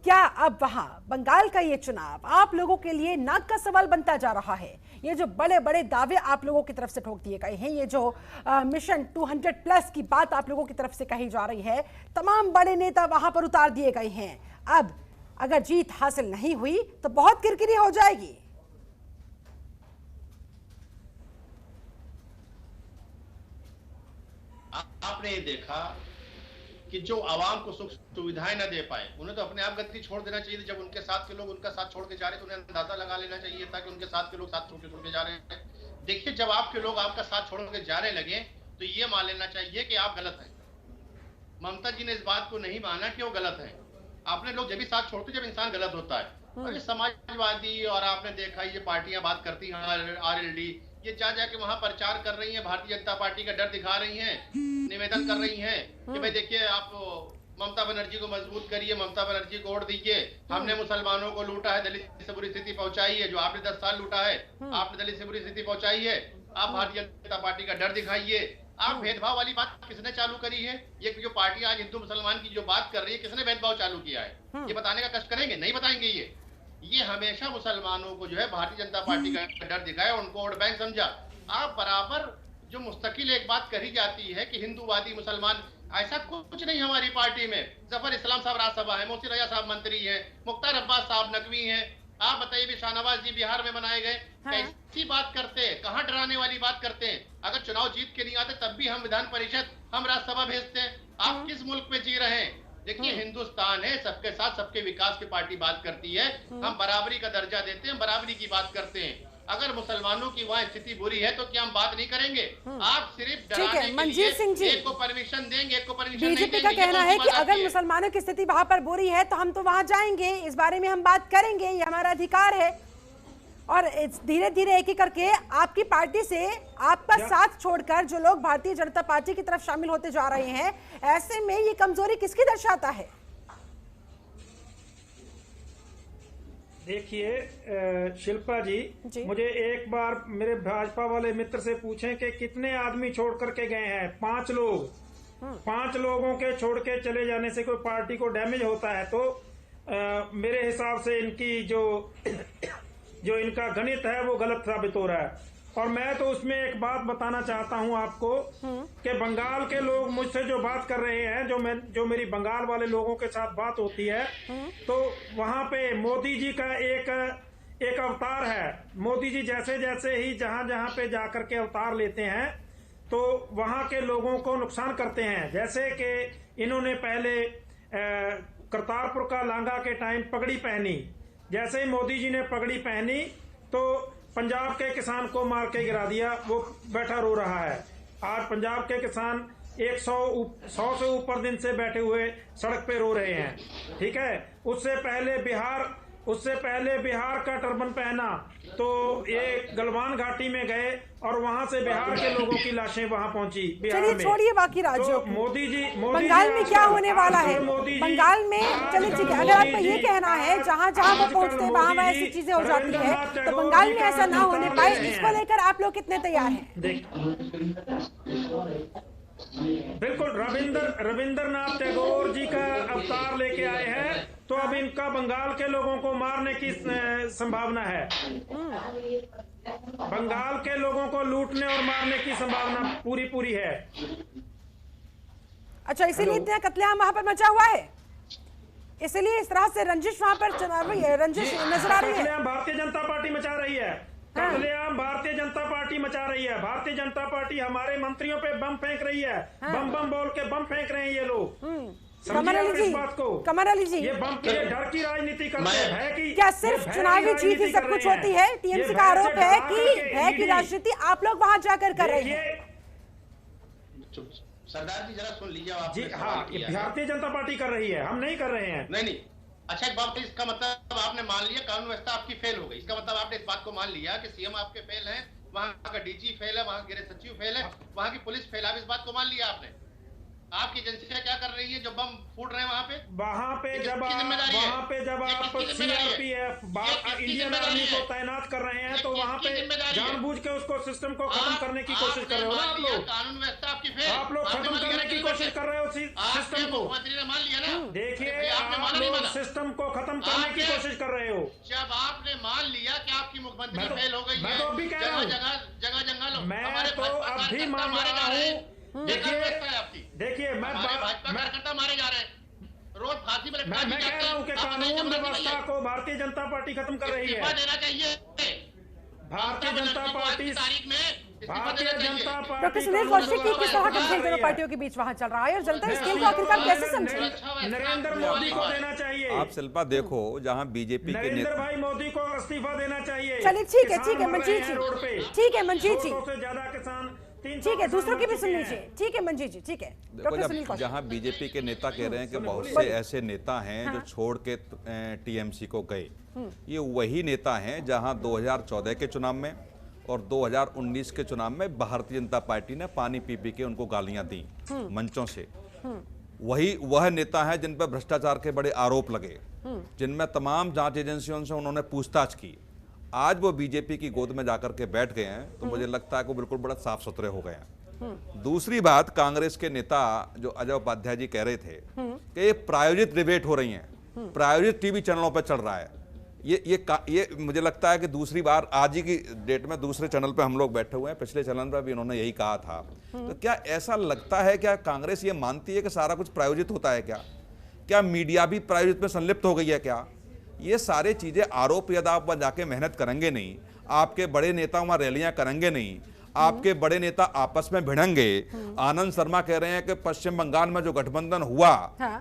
क्या अब वहां बंगाल का ये चुनाव आप लोगों के लिए नाक का सवाल बनता जा रहा है? ये जो बड़े बड़े दावे आप लोगों की तरफ से ठोक दिए गए हैं, ये जो मिशन 200+ की बात आप लोगों की तरफ से कही जा रही है, तमाम बड़े नेता वहां पर उतार दिए गए हैं, अब अगर जीत हासिल नहीं हुई तो बहुत किरकिरी हो जाएगी। आपने देखा कि जो आवाम को सुख सुविधाएं न दे पाए, उन्हें तो अपने आप गति छोड़ देना चाहिए। जब उनके साथ के लोग उनका साथ छोड़ के जा रहे हैं तो उन्हें अंदाजा लगा लेना चाहिए था कि उनके साथ के लोग साथ छोड़ के जा रहे हैं। देखिए, जब आपके लोग आपका साथ छोड़ के जाने लगे तो ये मान लेना चाहिए कि आप गलत हैं। ममता जी ने इस बात को नहीं माना कि वो गलत है। आपने लोग जब भी साथ छोड़ते जब इंसान गलत होता है। और ये समाजवादी और आपने देखा ये पार्टियां बात करती हैं, RLD, ये जा जाके वहां प्रचार कर रही हैं, भारतीय जनता पार्टी का डर दिखा रही हैं, निवेदन कर रही हैं कि भाई देखिए आप ममता बनर्जी को मजबूत करिए, ममता बनर्जी को वोट दीजिए, हमने मुसलमानों को लूटा है, दलित से बुरी स्थिति पहुंचाई है, जो आपने 10 साल लूटा है, आपने दलित से बुरी स्थिति पहुंचाई है, आप भारतीय जनता पार्टी का डर दिखाइए। आप भेदभाव वाली बात किसने चालू करी है? ये जो पार्टी आज हिंदू मुसलमान की जो बात कर रही है, किसने भेदभाव चालू किया है? ये बताने का कष्ट करेंगे? नहीं बताएंगे। ये हमेशा मुसलमानों को जो है भारतीय जनता पार्टी का डर दिखाया, उनको वोट बैंक समझा। आप बराबर जो मुस्तकिल एक बात कही जाती है कि हिंदूवादी मुसलमान, ऐसा कुछ नहीं हमारी पार्टी में। जफर इस्लाम साहब राज्यसभा है, मोहसिन रजा साहब मंत्री हैं, मुख्तार अब्बास साहब नकवी हैं। आप बताइए भी शाहनवाज जी बिहार में बनाए गए, कैसी बात करते हैं, कहाँ डराने वाली बात करते हैं? अगर चुनाव जीत के नहीं आते तब भी हम विधान परिषद, हम राज्यसभा भेजते हैं। आप किस मुल्क में जी रहे हैं? देखिए, हिंदुस्तान है, सबके साथ सबके विकास की पार्टी बात करती है, हम बराबरी का दर्जा देते हैं, बराबरी की बात करते हैं। अगर मुसलमानों की वहाँ स्थिति बुरी है तो क्या हम बात नहीं करेंगे? आप सिर्फ डराने के लिए एक को परमिशन देंगे, एक को परमिशन नहीं देंगे। बीजेपी का कहना है कि अगर मुसलमानों की स्थिति वहां पर बुरी है तो हम तो वहां जाएंगे, इस बारे में हम बात करेंगे, ये हमारा अधिकार है। और धीरे धीरे एक एक करके आपकी पार्टी से आपका साथ छोड़कर जो लोग भारतीय जनता पार्टी की तरफ शामिल होते जा रहे हैं, ऐसे में ये कमजोरी किसकी दर्शाता है? देखिए शिल्पा जी, मुझे एक बार मेरे भाजपा वाले मित्र से पूछें कि कितने आदमी छोड़ करके गए हैं? 5 लोग। 5 लोगों के छोड़ के चले जाने से कोई पार्टी को डैमेज होता है तो मेरे हिसाब से इनकी जो इनका गणित है वो गलत साबित हो रहा है। और मैं तो उसमें एक बात बताना चाहता हूं आपको कि बंगाल के लोग मुझसे जो बात कर रहे हैं, जो मेरी बंगाल वाले लोगों के साथ बात होती है, तो वहां पे मोदी जी का एक अवतार है। मोदी जी जैसे जैसे ही जहां पे जाकर के अवतार लेते हैं तो वहां के लोगों को नुकसान करते हैं। जैसे कि इन्होंने पहले करतारपुर का लांघा के टाइम पगड़ी पहनी, जैसे ही मोदी जी ने पगड़ी पहनी तो पंजाब के किसान को मार के गिरा दिया, वो बैठा रो रहा है। आज पंजाब के किसान 100 से ऊपर दिन से बैठे हुए सड़क पे रो रहे हैं, ठीक है। उससे पहले बिहार का टर्बन पहना तो ये गलवान घाटी में गए और वहां से बिहार के लोगों की लाशें वहां पहुंची बिहार में। छोड़िए बाकी राज्यों तो मोदी जी बंगाल में क्या होने वाला है? बंगाल में चलिए ठीक है, अगर आपका ये कहना है जहां जहां वो पहुंचते हैं वहां ऐसी चीजें हो जाती है, तो बंगाल में ऐसा ना होने पाए, इसको लेकर आप लोग कितने तैयार हैं? बिल्कुल, रविंद्रनाथ टैगोर जी का अवतार लेके आए हैं, तो अब इनका बंगाल के लोगों को मारने की संभावना है। बंगाल के लोगों को लूटने और मारने की संभावना पूरी है। अच्छा, इसीलिए इतना कत्लेआम वहां पर मचा हुआ है, इसलिए इस तरह से रंजिश वहां पर रंजिश नजर आ रही है। भारतीय जनता पार्टी मचा रही है, कत्लेआम भारतीय जनता पार्टी मचा रही है। भारतीय जनता पार्टी हमारे मंत्रियों पे बम फेंक रही है, बम बोल के बम फेंक रहे हैं ये लोग। कमर अली जी, ये बम के डर की राजनीति करते हैं कि क्या सिर्फ चुनावी जीत ही सब कुछ होती है? टीएमसी का आरोप है कि राजनीति आप लोग वहां जाकर कर रहे हैं। सरदार जी जरा सुन लीजिए आप जी। हाँ, भारतीय जनता पार्टी कर रही है, हम नहीं कर रहे हैं। नहीं। अच्छा, एक बात, इसका मतलब आपने मान लिया कानून व्यवस्था आपकी फेल हो गई। इसका मतलब आपने इस बात को मान लिया कि सीएम आपके फेल हैं, वहां का डीजी फेल है, वहां के गृह सचिव फेल है, वहां की पुलिस फेल है। आप इस बात को मान लिया आपने? आपकी एजेंसियां क्या कर रही है जो बम फूट रहे हैं वहां पे? वहां पे जब आप सीआरपीएफ इंडियन आर्मी को तैनात कर रहे हैं, तो वहां पे जानबूझ के उसको सिस्टम को खत्म करने की कोशिश कर रहे हो ना आप लोग। कानून व्यवस्था आपकी फेल, आप लोग खत्म करने की कोशिश कर रहे हो सिस्टम को। मुख्यमंत्री ने मान लिया ना। देखिए, आप लोग सिस्टम को खत्म करने की कोशिश कर रहे हो। जब आपने मान लिया कि आपकी मुख्यमंत्री फेल हो गई है, मैं तो अभी कह रहा हूँ, जगह जंगल मैं तो अभी मान रहा हूँ। देखिए, मैं कार्यकर्ता मारे जा रहे हैं, रोज फांसी पर लटका मैं कह रहा हूँ कि कानून व्यवस्था को भारतीय जनता पार्टी खत्म कर रही है। देना चाहिए भारतीय जनता पार्टी तारीख में। भारतीय जनता पार्टी। डॉक्टर सुनील कौशिक की किस तरह का खेल दोनों पार्टियों के बीच वहां चल रहा है और जनता इस खेल को आखिरकार कैसे समझे? नरेंद्र मोदी को देना चाहिए। आप शिल्पा देखो, जहां बीजेपी के नरेंद्र भाई मोदी को इस्तीफा देना चाहिए। चलिए ठीक है मंजीत जी, ठीक है मंजीत जी, से ज्यादा किसान, ठीक है, दूसरों की भी सुन लीजिए। ठीक है मंजीत जी, ठीक है। डॉक्टर सुनील कौशिक, जहां बीजेपी के नेता कह रहे हैं कि बहुत से ऐसे नेता हैं जो छोड़ के टीएमसी को गए, ये वही नेता हैं जहां 2014 के चुनाव में और 2019 के चुनाव में भारतीय जनता पार्टी ने पानी पी के उनको गालियां दी मंचों से। वह नेता है जिन पर भ्रष्टाचार के बड़े आरोप लगे, जिनमें तमाम जांच एजेंसियों से उन्होंने पूछताछ की। आज वो बीजेपी की गोद में जाकर के बैठ गए हैं, तो मुझे लगता है कि बिल्कुल बड़ा साफ सुथरे हो गए हैं। दूसरी बात, कांग्रेस के नेता जो अजय उपाध्याय जी कह रहे थे कि ये प्रायोजित डिबेट हो रही हैं, प्रायोजित टीवी चैनलों पर चल रहा है, ये मुझे लगता है कि दूसरी बार आज ही की डेट में दूसरे चैनल पे हम लोग बैठे हुए हैं, पिछले चैनल पर भी इन्होंने यही कहा था। तो क्या ऐसा लगता है, क्या कांग्रेस ये मानती है कि सारा कुछ प्रायोजित होता है? क्या मीडिया भी प्रायोजित में संलिप्त हो गई है? क्या ये सारे चीजें आरोप, यदि आप जाके मेहनत करेंगे नहीं, आपके बड़े नेता वहां रैलियां करेंगे नहीं, आपके बड़े नेता आपस में भिड़ेंगे। आनंद शर्मा कह रहे हैं कि पश्चिम बंगाल में जो गठबंधन हुआ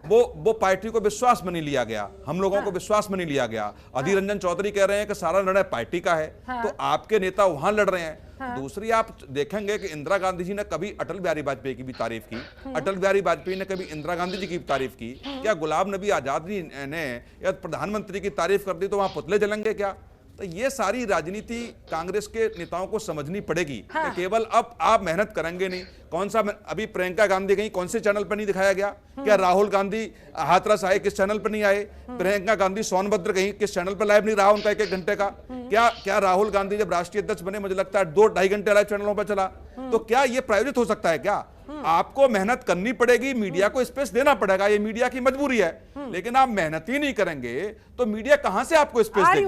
वो पार्टी को विश्वास में नहीं लिया गया, हम लोगों को विश्वास में नहीं लिया गया। अधीर रंजन चौधरी कह रहे हैं कि सारा निर्णय पार्टी का है, तो आपके नेता वहां लड़ रहे हैं। दूसरी आप देखेंगे कि इंदिरा गांधी जी ने कभी अटल बिहारी वाजपेयी की भी तारीफ की, अटल बिहारी वाजपेयी ने कभी इंदिरा गांधी जी की तारीफ की। क्या गुलाम नबी आजाद जी ने या प्रधानमंत्री की तारीफ कर दी तो वहां पुतले जलेंगे क्या? तो ये सारी राजनीति कांग्रेस के नेताओं को समझनी पड़ेगी कि केवल अब आप मेहनत करेंगे नहीं। कौन सा अभी प्रियंका गांधी गई, कौन से चैनल पर नहीं दिखाया गया? क्या राहुल गांधी हाथरस आए, किस चैनल पर नहीं आए? प्रियंका गांधी सोनभद्र गई, किस चैनल पर लाइव नहीं रहा उनका 1-1 घंटे का? क्या राहुल गांधी जब राष्ट्रीय अध्यक्ष बने, मुझे लगता है 2-2.5 घंटे लाइव चैनलों पर चला? तो क्या ये प्रायोजित हो सकता है? क्या आपको मेहनत करनी पड़ेगी, मीडिया को स्पेस देना पड़ेगा, ये मीडिया की मजबूरी है। लेकिन आप मेहनत ही नहीं करेंगे तो मीडिया कहां से आपको स्पेस देगी?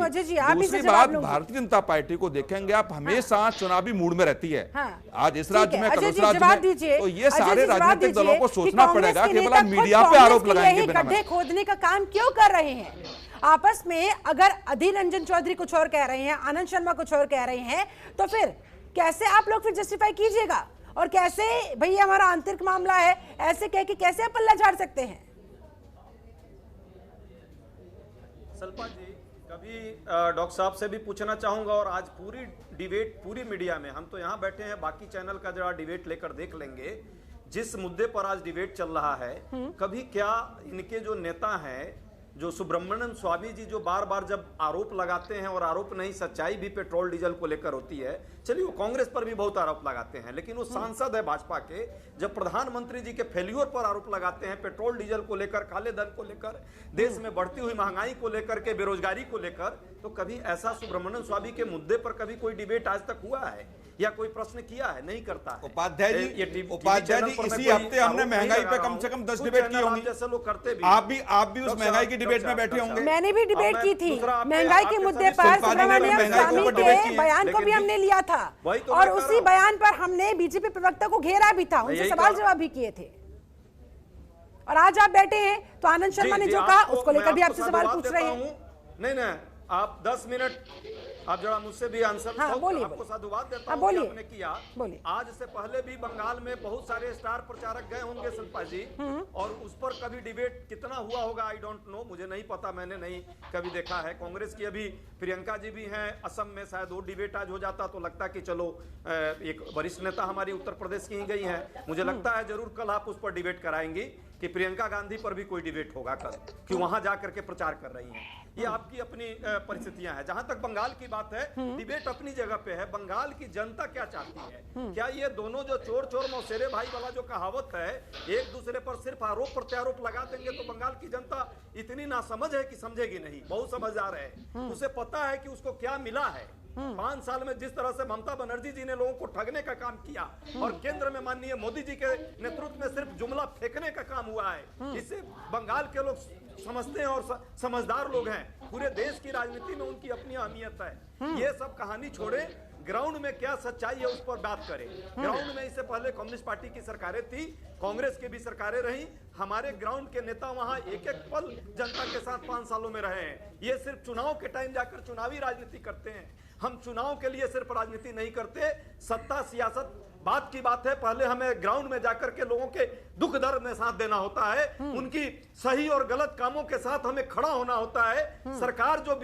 दूसरी बात, भारतीय जनता पार्टी को देखेंगे आप, हमेशा चुनावी मूड में रहती है। आज इस राज्य में, कल उस राज्य में, तो ये सारे राजनीतिक दलों को सोचना पड़ेगा कि केवल मीडिया पे आरोप लगाएंगे बिना गड्ढे खोदने का काम क्यों कर रहे हैं आपस में? अगर अधीर रंजन चौधरी कुछ और कह रहे हैं, आनंद शर्मा कुछ और कह रहे हैं, तो फिर कैसे आप लोग फिर जस्टिफाई कीजिएगा? और कैसे भैया हमारा आंतरिक मामला है ऐसे कह के कैसे आप पल्ला झाड़ सकते हैं? सल्पा जी, कभी डॉक्टर साहब से भी पूछना चाहूंगा, और आज पूरी डिबेट पूरी मीडिया में, हम तो यहाँ बैठे हैं, बाकी चैनल का जरा डिबेट लेकर देख लेंगे, जिस मुद्दे पर आज डिबेट चल रहा है, कभी क्या इनके जो नेता हैं, जो सुब्रमण्यम स्वामी जी, जो बार बार जब आरोप लगाते हैं, और आरोप नहीं सच्चाई भी पेट्रोल डीजल को लेकर होती है, चलिए वो कांग्रेस पर भी बहुत आरोप लगाते हैं, लेकिन वो सांसद है भाजपा के, जब प्रधानमंत्री जी के फेल्यूर पर आरोप लगाते हैं, पेट्रोल डीजल को लेकर, काले धन को लेकर, देश में बढ़ती हुई महंगाई को लेकर के, बेरोजगारी को लेकर, तो कभी ऐसा सुब्रमण्यम स्वामी के मुद्दे पर कभी कोई डिबेट आज तक हुआ है या कोई प्रश्न किया है? नहीं करता है। उपाध्याय जी, इसी हफ्ते हमने महंगाई पे कम से कम 10 डिबेट की होंगी, जैसे लोग करते भी, आप भी उस महंगाई की डिबेट में बैठे होंगे। मैंने भी डिबेट की थी महंगाई के मुद्दे पर, सुब्रमण्यम स्वामी के बयान को भी हमने लिया था, और उसी बयान पर हमने बीजेपी प्रवक्ता को घेरा भी था, उनसे सवाल जवाब भी किए थे। और आज आप बैठे हैं तो आनंद शर्मा ने जो कहा उसको लेकर भी आपसे सवाल पूछ रहे हैं। नहीं, आप 10 मिनट आप जरा मुझसे भी आंसर, आपको साधुवाद देता हूं कि आपने किया। आज से पहले भी बंगाल में बहुत सारे स्टार प्रचारक गए होंगे शिल्पा जी, और उस पर कभी डिबेट कितना हुआ होगा आई डोंट नो, मुझे नहीं पता, मैंने नहीं कभी देखा है। कांग्रेस की अभी प्रियंका जी भी हैं असम में, शायद वो डिबेट आज हो जाता तो लगता कि चलो एक वरिष्ठ नेता हमारी उत्तर प्रदेश की ही गई है, मुझे लगता है जरूर कल आप उस पर डिबेट कराएंगी कि प्रियंका गांधी पर भी कोई डिबेट होगा कल, कि वहां जाकर के प्रचार कर रही हैं। ये आपकी अपनी परिस्थितियां हैं। जहां तक बंगाल की बात है, डिबेट अपनी जगह पे है, बंगाल की जनता क्या चाहती है? क्या ये दोनों जो चोर चोर मौसेरे भाई वाला जो कहावत है, एक दूसरे पर सिर्फ आरोप प्रत्यारोप लगा देंगे तो बंगाल की जनता इतनी नासमझ है कि समझेगी नहीं, बहुत समझदार है, उसे पता है कि उसको क्या मिला है। 5 साल में जिस तरह से ममता बनर्जी जी ने लोगों को ठगने का काम किया, और केंद्र में माननीय मोदी जी के नेतृत्व में सिर्फ जुमला फेंकने का काम हुआ है, इससे बंगाल के लोग समझते हैं और समझदार लोग हैं। पूरे देश की राजनीति में उनकी अपनी अहमियत है। ये सब कहानी छोड़े, ग्राउंड में क्या सच्चाई है उस पर बात करें। ग्राउंड में इससे पहले कम्युनिस्ट पार्टी की सरकारें थी, कांग्रेस की भी सरकारें रही, हमारे ग्राउंड के नेता वहां एक एक पल जनता के साथ 5 सालों में रहे हैं। ये सिर्फ चुनाव के टाइम जाकर चुनावी राजनीति करते हैं। हम चुनाव के लिए सिर्फ राजनीति नहीं करते, सत्ता सियासत बात की बात है, पहले हमें ग्राउंड में जाकर के लोगों के दुख दर्द में साथ देना होता है, उनकी सही और गलत कामों के साथ हमें खड़ा होना होता है। सरकार जो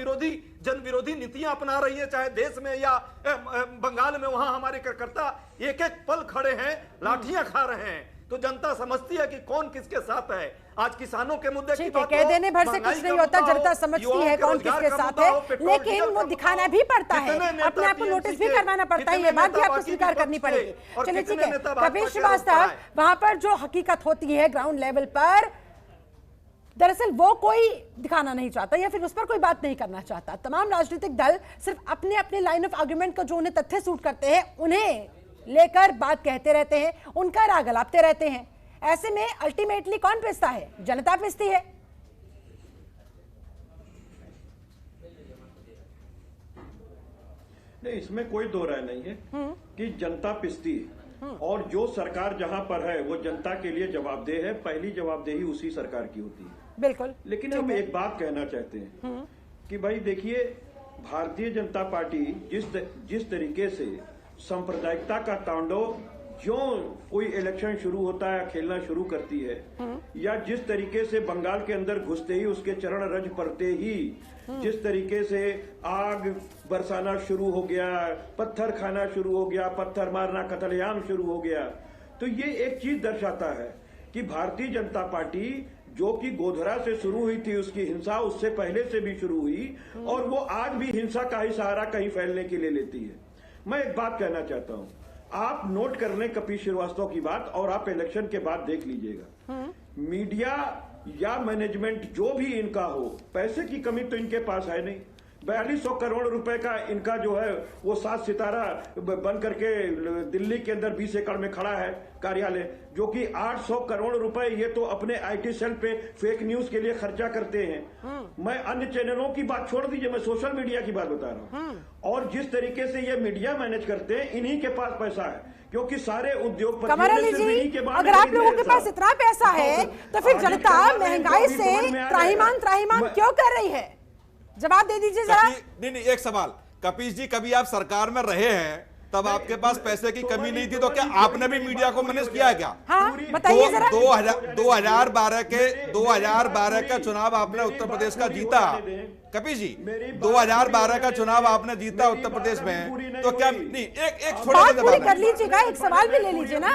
जन विरोधी नीतियां अपना रही है, चाहे देश में या बंगाल में, वहां हमारे कार्यकर्ता एक एक पल खड़े हैं, लाठियां खा रहे हैं, तो जनता समझती है कि कौन किसके साथ है। आज किसानों के मुद्दे की बात, कह देने भर से कुछ नहीं होता, जनता समझती है कौन किसके साथ है, लेकिन वो दिखाना भी पड़ता है, अपने आप को नोटिस भी करवाना पड़ता है, ये बात भी आपको स्वीकार करनी पड़ेगी। चलिए ठीक है, कपिल श्रीवास्तव, वहां पर जो हकीकत होती है ग्राउंड लेवल पर, दरअसल वो कोई दिखाना नहीं चाहता या फिर उस पर कोई बात नहीं करना चाहता। तमाम राजनीतिक दल सिर्फ अपने अपने लाइन ऑफ आर्गुमेंट का जो उन्हें तथ्य सूट करते हैं उन्हें लेकर बात कहते रहते हैं, उनका राग अलापते रहते हैं। ऐसे में अल्टीमेटली कौन पिसता है? जनता पिसती है। नहीं, इसमें कोई दो राय नहीं है कि जनता पिसती है, और जो सरकार जहां पर है वो जनता के लिए जवाबदेह है, पहली जवाबदेही उसी सरकार की होती है। बिल्कुल। लेकिन हम एक बात कहना चाहते हैं कि भाई देखिए, भारतीय जनता पार्टी जिस तरीके से सांप्रदायिकता का तांडव जो कोई इलेक्शन शुरू होता है खेलना शुरू करती है, या जिस तरीके से बंगाल के अंदर घुसते ही उसके चरण रज पड़ते ही जिस तरीके से आग बरसाना शुरू हो गया, पत्थर खाना शुरू हो गया, पत्थर मारना, कत्लेआम शुरू हो गया, तो ये एक चीज दर्शाता है कि भारतीय जनता पार्टी जो कि गोधरा से शुरू हुई थी, उसकी हिंसा उससे पहले से भी शुरू हुई, और वो आज भी हिंसा का ही सहारा कहीं फैलने के लिए लेती है। मैं एक बात कहना चाहता हूं, आप नोट कर लें कपिल श्रीवास्तव की बात, और आप इलेक्शन के बाद देख लीजिएगा, मीडिया या मैनेजमेंट जो भी इनका हो, पैसे की कमी तो इनके पास है नहीं। 4200 करोड़ रुपए का इनका जो है वो 7 सितारा बन करके दिल्ली के अंदर 20 एकड़ में खड़ा है कार्यालय, जो कि 800 करोड़ रुपए ये तो अपने आईटी सेल पे फेक न्यूज के लिए खर्चा करते हैं। मैं अन्य चैनलों की बात छोड़ दीजिए, मैं सोशल मीडिया की बात बता रहा हूँ। और जिस तरीके से ये मीडिया मैनेज करते हैं, इन्हीं के पास पैसा है, क्योंकि सारे उद्योगपति, अगर आप लोगों के पास इतना पैसा है तो फिर जनता महंगाई से त्राहिमाम क्यों कर रही है? जवाब दे दीजिए जरा। नहीं, एक सवाल, कपीश जी, कभी आप सरकार में रहे हैं, तब आपके पास पैसे की कमी नहीं थी, तो क्या आपने भी मीडिया को मैनेज किया है क्या? हाँ, बताइए जरा। 2012 का चुनाव आपने उत्तर प्रदेश का जीता, कपिल जी 2012 का चुनाव आपने जीता उत्तर प्रदेश में, तो क्या नहीं एक बात पूरी कर लीजिएगा, एक सवाल भी ले लीजिए ना,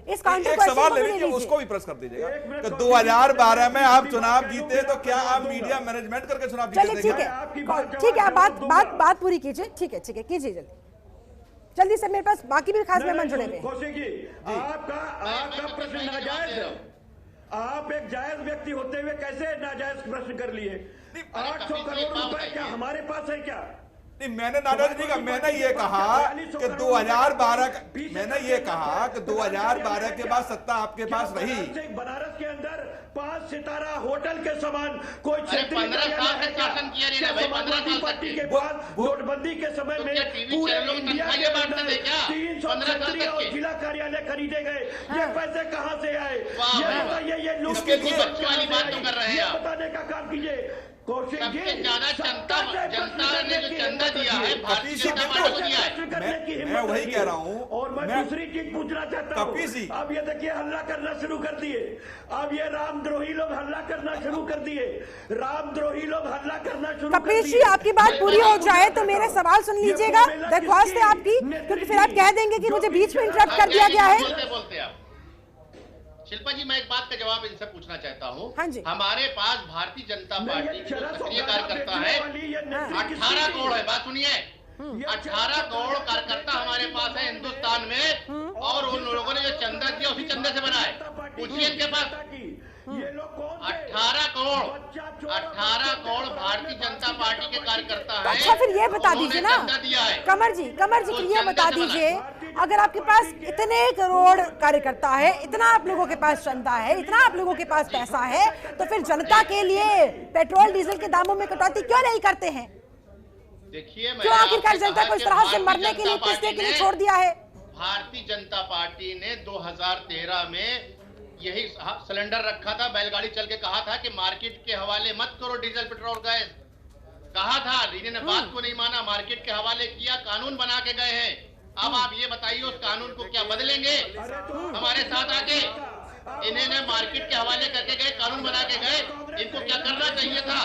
इस एक सवाल ले लीजिए, उसको भी प्रेस कर दीजिएगा। तो 2012 में आप चुनाव जीते, तो क्या आप मीडिया मैनेजमेंट करके चुनाव जीते? ठीक है, आप बात पूरी कीजिए। ठीक है कीजिए जल्दी से, मेरे पास बाकी भी खास मेहमान जुड़े हुए। कौशिक जी, आपका प्रश्न नाजायज है। आप एक जायज व्यक्ति होते हुए कैसे नाजायज प्रश्न कर लिए? 800 करोड़ रुपए क्या हमारे पास है क्या? नहीं, मैंने नाराज नहीं कहा, मैंने ये कहा कि 2012 के बाद सत्ता आपके पास रही। बनारस के अंदर 5 सितारा होटल के समान कोई समाजवादी पार्टी के बाद नोटबंदी के समय में पूरे इंडिया के अंदर 300 क्षेत्रीय और जिला कार्यालय खरीदे गए। ये पैसे कहाँ से आए? ये लोग बताने का काम कीजिए। कौशिक जी, जनता ने जो चंदा दिया है भारतीय जनता पार्टी को दिया है। मैं वही कह रहा हूँ। और मैं दूसरी चीज पूछना चाहता हूँ, अब ये देखिए हल्ला करना शुरू कर दिए। अब ये रामद्रोही लोग हल्ला करना शुरू कर दिए। कपिल जी, आपकी बात पूरी हो जाए तो मेरे सवाल सुन लीजिएगा, दरख्वास्त है आपकी, क्योंकि फिर आप कह देंगे कि मुझे बीच में इंटरप्ट कर दिया गया है। शिल्पा जी, मैं एक बात का जवाब इनसे पूछना चाहता हूँ। हाँ जी। हमारे पास भारतीय जनता पार्टी के जो सक्रिय कार्यकर्ता है 18 करोड़ है, बात सुनिए, 18 करोड़ कार्यकर्ता हमारे पास है हिंदुस्तान में, और उन लोगों ने जो चंदा दिया उसी चंदे से बना है। पूछिए इनके पास 18 करोड़ भारतीय जनता पार्टी के कार्यकर्ता है। अच्छा, फिर ये बता दीजिए ना कमर जी, फिर ये बता दीजिए, अगर आपके पास इतने करोड़ कार्यकर्ता है, इतना आप लोगों के पास चंदा है, इतना आप लोगों के पास पैसा है, तो फिर जनता के लिए पेट्रोल डीजल के दामों में कटौती क्यों नहीं करते हैं? देखिए, क्यों आखिरकार जनता को इस तरह से मरने के लिए, पिसने के लिए छोड़ दिया है? भारतीय जनता पार्टी ने 2013 में यही सिलेंडर रखा था, बैलगाड़ी चल के कहा था कि मार्केट के हवाले मत करो डीजल पेट्रोल गैस, कहा था। इन्होंने बात को नहीं माना, मार्केट के हवाले किया, कानून बना के गए हैं। अब आप ये बताइए उस कानून को क्या बदलेंगे हमारे साथ आके? इन्होंने मार्केट के हवाले करके गए, कानून बना के गए, इनको क्या करना चाहिए था?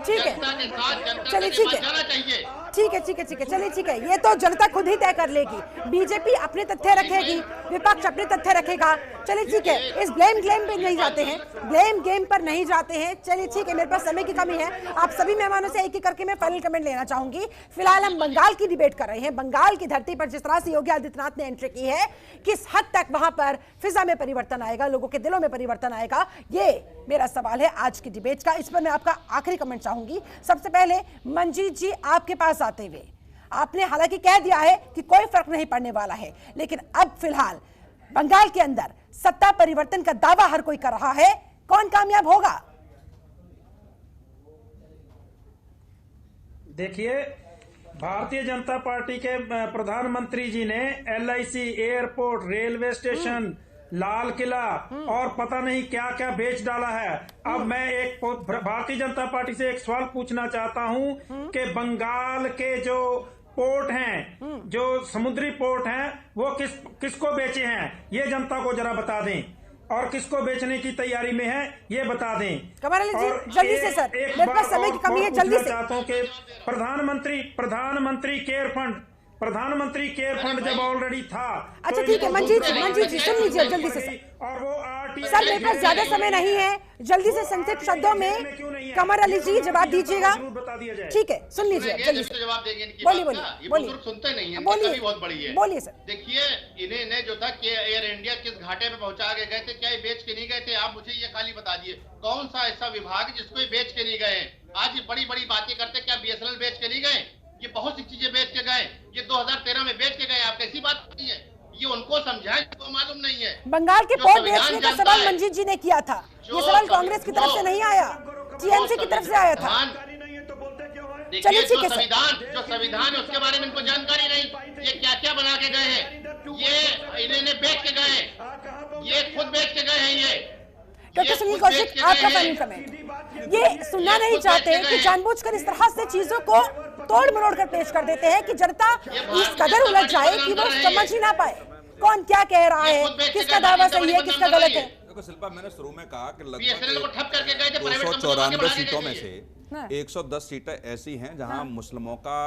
ठीक है, जनता के साथ चलिए, ठीक है, जाना चाहिए। ठीक है, चलिए, ठीक है, ये तो जनता खुद ही तय कर लेगी। बीजेपी अपने तथ्य रखेगी, विपक्ष अपने तथ्य रखेगा। चलिए ठीक है, इस ब्लेम गेम पे नहीं जाते हैं, ब्लेम गेम पर नहीं जाते हैं। चलिए ठीक है, मेरे पास समय की कमी है, आप सभी मेहमानों से एक एक करके मैं फाइनल कमेंट लेना चाहूंगी। फिलहाल हम बंगाल की डिबेट कर रहे हैं। बंगाल की धरती पर जिस तरह से योगी आदित्यनाथ ने एंट्री की है, किस हद तक वहां पर फिजा में परिवर्तन आएगा, लोगों के दिलों में परिवर्तन आएगा, ये मेरा सवाल है आज की डिबेट का। इस पर मैं आपका आखिरी कमेंट चाहूंगी। सबसे पहले मंजीत जी, आपके पास आते हुए, आपने हालांकि कह दिया है कि कोई फर्क नहीं पड़ने वाला है, लेकिन अब फिलहाल बंगाल के अंदर सत्ता परिवर्तन का दावा हर कोई कर रहा है, कौन कामयाब होगा? देखिए, भारतीय जनता पार्टी के प्रधानमंत्री जी ने LIC, airport, railway station, Lal Qila और पता नहीं क्या क्या बेच डाला है। अब मैं एक भारतीय जनता पार्टी से एक सवाल पूछना चाहता हूं कि बंगाल के जो पोर्ट हैं, जो समुद्री पोर्ट हैं, वो किसको बेचे हैं, ये जनता को जरा बता दें, और किसको बेचने की तैयारी में है ये बता दें। कमर अली जी, जल्दी से सर, मेरे पास समय की कमी है, जल्दी से। चाहता हूं कि प्रधानमंत्री केयर फंड जब ऑलरेडी था। अच्छा ठीक है, मंजीत जी सुन लीजिए जल्दी से और वो सर, मेरे पास ज्यादा समय नहीं है, जल्दी से संक्षिप्त शब्दों में कमर अली जी जवाब दीजिएगा। ठीक है, सुन लीजिए जल्दी से, जवाब देंगे। बोलिए, सुनते नहीं है, बोलिए, बहुत बड़ी है। बोलिए सर। देखिए, इन्हें जो था कि एयर इंडिया किस घाटे पे पहुंचा के गए थे, क्या ये बेच के नहीं गए थे? आप मुझे ये खाली बता दिए, कौन सा ऐसा विभाग जिसको ये बेच के नहीं गए? आज ये बड़ी बड़ी बातें करते, क्या BSNL बेच के नहीं गए? ये बहुत सी चीजें बेच के गए, ये 2013 में बेच के गए। आप कैसी बात नहीं है, ये उनको समझाएं, तो मालूम नहीं है। बंगाल के पोर्ट बेचने का सवाल मंजीत जी ने किया था, ये सवाल कांग्रेस की तरफ से नहीं आया, TMC की तरफ से आया था। चलिए ठीक है, जो संविधान है उसके बारे में इनको जानकारी नहीं, ये क्या क्या बना के गए हैं, ये इन्हें बेच के गए, ये खुद बेच के गए हैं। ये डॉक्टर सुनील कौशिक, आपका फाइनल कमेंट। ये सुनना नहीं चाहते कि जानबूझकर इस तरह से चीजों को तोड़ मरोड़ कर पेश कर देते हैं कि जनता इस कदर उलझ जाए कि वो समझ ही ना पाए कौन क्या कह रहा है, किसका दावा सही है, किसका गलत है। देखो शिल्पा, मैंने शुरू में कहा कि लगभग 294 सीटों में से 110 सीटें ऐसी हैं जहां मुस्लिमों का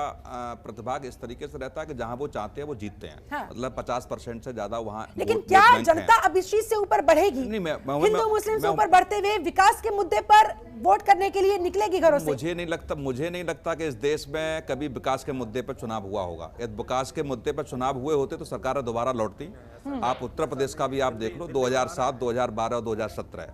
प्रतिभाग इस तरीके से रहता है कि जहां वो चाहते हैं वो जीतते हैं। मतलब 50% से ज्यादा वहां। लेकिन क्या जनता अब इस चीज से ऊपर बढ़ेगी? हिंदू मुस्लिम से ऊपर बढ़ते हुए विकास के मुद्दे पर वोट करने के लिए निकलेगी घरों से? मुझे नहीं लगता कि इस देश में कभी विकास के मुद्दे पर चुनाव हुआ होगा। यदि विकास के मुद्दे पर चुनाव हुए होते तो सरकार दोबारा लौटती। आप उत्तर प्रदेश का भी आप देख लो, 2007, 2012 और 2017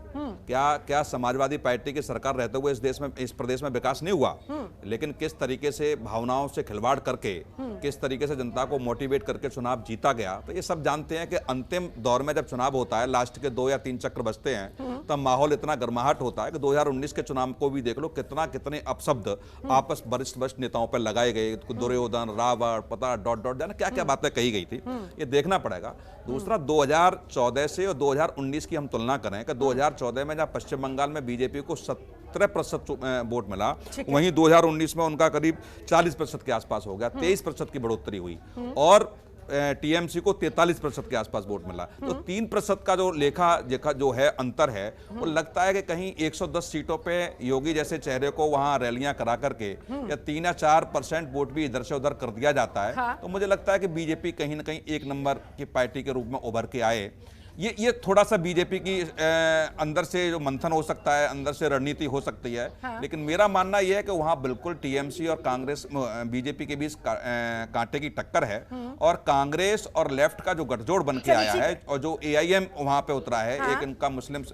क्या समाजवादी पार्टी की सरकार रहते हुए इस प्रदेश में विकास नहीं हुआ? लेकिन किस तरीके से भावनाओं से खिलवाड़ करके, किस तरीके से जनता को मोटिवेट करके चुनाव जीता गया। तो ये सब जानते हैं कि अंतिम दौर में जब चुनाव होता है, लास्ट के 2 या 3 चक्र बचते हैं, तब माहौल इतना गर्माहट होता है कि 2019 के चुनाव को भी देख लो, कितने अपशब्द आपस वरिष्ठ नेताओं पर लगाए गए। दुर्योधन, रावण, पता जाने क्या क्या बातें कही गई थी, ये देखना पड़ेगा। दूसरा, 2014 से और 2019 की हम तुलना करें कि 2014 में जब पश्चिम बंगाल में बीजेपी को 17% वोट मिला, वहीं 2019 में उनका करीब 40% के आसपास हो गया, 23% की बढ़ोतरी हुई और टीएमसी को 43% के आसपास वोट मिला। तो 3% का जो लेखा जो है अंतर है, वो लगता है कि कहीं 110 सीटों पे योगी जैसे चेहरे को वहां रैलियां करा करके या 3 या 4% वोट भी इधर से उधर कर दिया जाता है। तो मुझे लगता है कि बीजेपी कहीं ना कहीं 1 नंबर की पार्टी के रूप में उभर के आए। ये थोड़ा सा बीजेपी की अंदर से जो मंथन हो सकता है, अंदर से रणनीति हो सकती है। लेकिन मेरा मानना यह है कि वहां बिल्कुल टीएमसी और कांग्रेस बीजेपी के बीच कांटे की टक्कर है और कांग्रेस और लेफ्ट का जो गठजोड़ बन के आया है और जो एआईएम वहां पे उतरा है, एक इनका मुस्लिम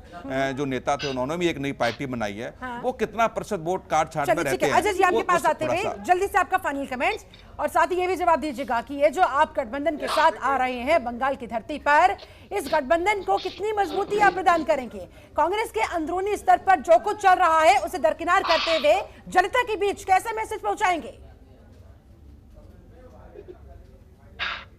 जो नेता थे उन्होंने भी एक नई पार्टी बनाई है, वो कितना प्रतिशत वोट काट छांट में रहते हैं। अजय जी, आपके पास आते हुए जल्दी से आपका फाइनल कमेंट्स और साथ ही ये भी जवाब दीजिएगा कि ये जो आप गठबंधन के साथ आ रहे हैं बंगाल की धरती पर, इस गठबंधन को कितनी मजबूती आप प्रदान करेंगे? कांग्रेस के अंदरूनी स्तर पर जो कुछ चल रहा है उसे दरकिनार करते हुए जनता के बीच कैसे मैसेज पहुंचाएंगे?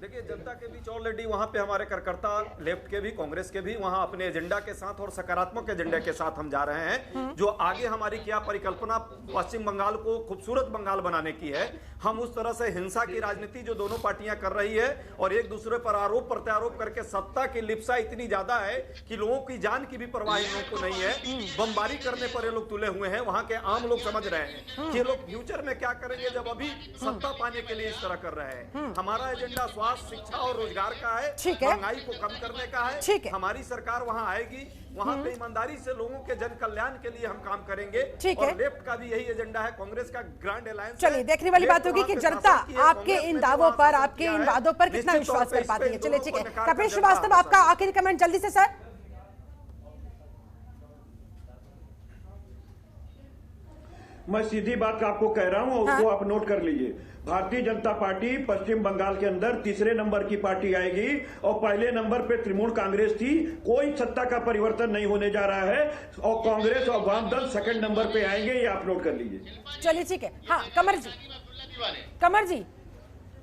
देखिए, जनता के बीच ऑलरेडी वहां पे हमारे कार्यकर्ता लेफ्ट के भी, कांग्रेस के भी वहां अपने एजेंडा के साथ और सकारात्मक एजेंडा के साथ हम जा रहे हैं। जो आगे हमारी क्या परिकल्पना पश्चिम बंगाल को खूबसूरत बंगाल बनाने की है, हम उस तरह से हिंसा की राजनीति जो दोनों पार्टियां कर रही है और एक दूसरे पर आरोप प्रत्यारोप करके सत्ता की लिप्सा इतनी ज्यादा है कि लोगों की जान की भी परवाह इन लोगों को नहीं है। बमबारी करने पर ये लोग तुले हुए हैं। वहां के आम लोग समझ रहे हैं कि लोग फ्यूचर में क्या करेंगे जब अभी सत्ता पाने के लिए इस तरह कर रहे हैं। हमारा एजेंडा स्वास्थ्य, शिक्षा और रोजगार का है, महंगाई को कम करने का है। हमारी सरकार वहां आएगी, वहां पे ईमानदारी से लोगों के जन कल्याण के लिए हम काम करेंगे और लेफ्ट का भी यही एजेंडा है, कांग्रेस का ग्रांड अलायंस। चलिए, देखने वाली बात होगी कि जनता आपके इन दावों पर, आपके इन वादों पर कितना विश्वास कर पाती है। चलिए, ठीक है। कपिल श्रीवास्तव, आपका आखिरी कमेंट जल्दी से सर। मैं सीधी बात आपको कह रहा हूं, उसको आप नोट कर लीजिए। भारतीय जनता पार्टी पश्चिम बंगाल के अंदर तीसरे नंबर की पार्टी आएगी और पहले नंबर पे तृणमूल कांग्रेस थी। कोई सत्ता का परिवर्तन नहीं होने जा रहा है और कांग्रेस और वाम दल सेकंड नंबर पे आएंगे, ये आप नोट कर लीजिए। चलिए, ठीक है। हाँ, कमर जी,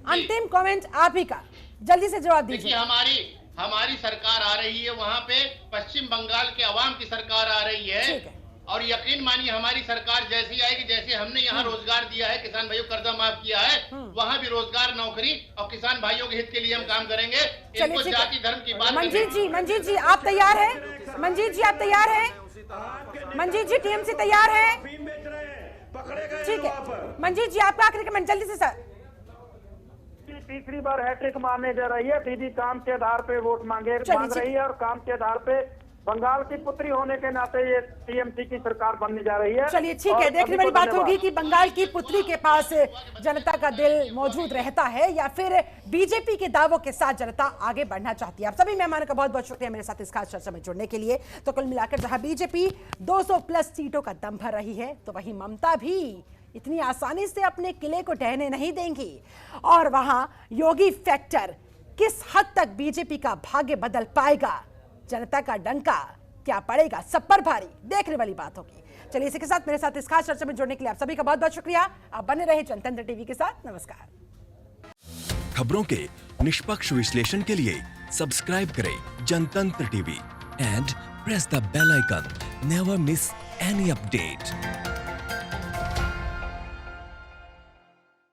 अंतिम कमेंट आप ही का, जल्दी से जवाब दीजिए। हमारी सरकार आ रही है, वहाँ पे पश्चिम बंगाल के अवाम की सरकार आ रही है और यकीन मानिए हमारी सरकार जैसी आएगी, जैसे हमने यहाँ रोजगार दिया है, किसान भाइयों कर्जा माफ किया है, वहाँ भी रोजगार, नौकरी और किसान भाइयों के हित के लिए हम काम करेंगे। इनको जाति धर्म की बात। मंजीत जी आप तैयार हैं? मंजीत जी आप तैयार हैं? मंजीत जी टीएमसी तैयार है? ठीक है मंजीत जी, आपका आखिरी कमेंट जल्दी से सर। तीसरी बार हैट्रिक मारने जा रही है। दीदी काम के आधार पे वोट मांग रही है और काम के आधार पे बंगाल की पुत्री होने के नाते ये टीएमसी की सरकार बनने जा रही है। चलिए, ठीक है। देखने वाली बात होगी कि बंगाल की पुत्री के पास जनता का दिल मौजूद रहता है या फिर बीजेपी के दावों के साथ जनता आगे बढ़ना चाहती है। आप सभी मेहमानों का बहुत बहुत शुक्रिया मेरे साथ इस खास चर्चा में जुड़ने के लिए। तो कुल मिलाकर जहां बीजेपी 200+ सीटों का दम भर रही है, तो वहीं ममता भी इतनी आसानी से अपने किले को ढहने नहीं देंगी और वहां योगी फैक्टर किस हद तक बीजेपी का भाग्य बदल पाएगा, जनता का डंका क्या पड़ेगा, सब पर भारी, देखने वाली बात होगी। चलिए, इसी के साथ मेरे साथ इस खास चर्चा में जुड़ने के लिए आप सभी का बहुत बहुत शुक्रिया। आप बने रहे जनतंत्र टीवी के साथ। नमस्कार। खबरों के निष्पक्ष विश्लेषण के लिए सब्सक्राइब करें Jantantra TV and press the bell icon. Never miss any update.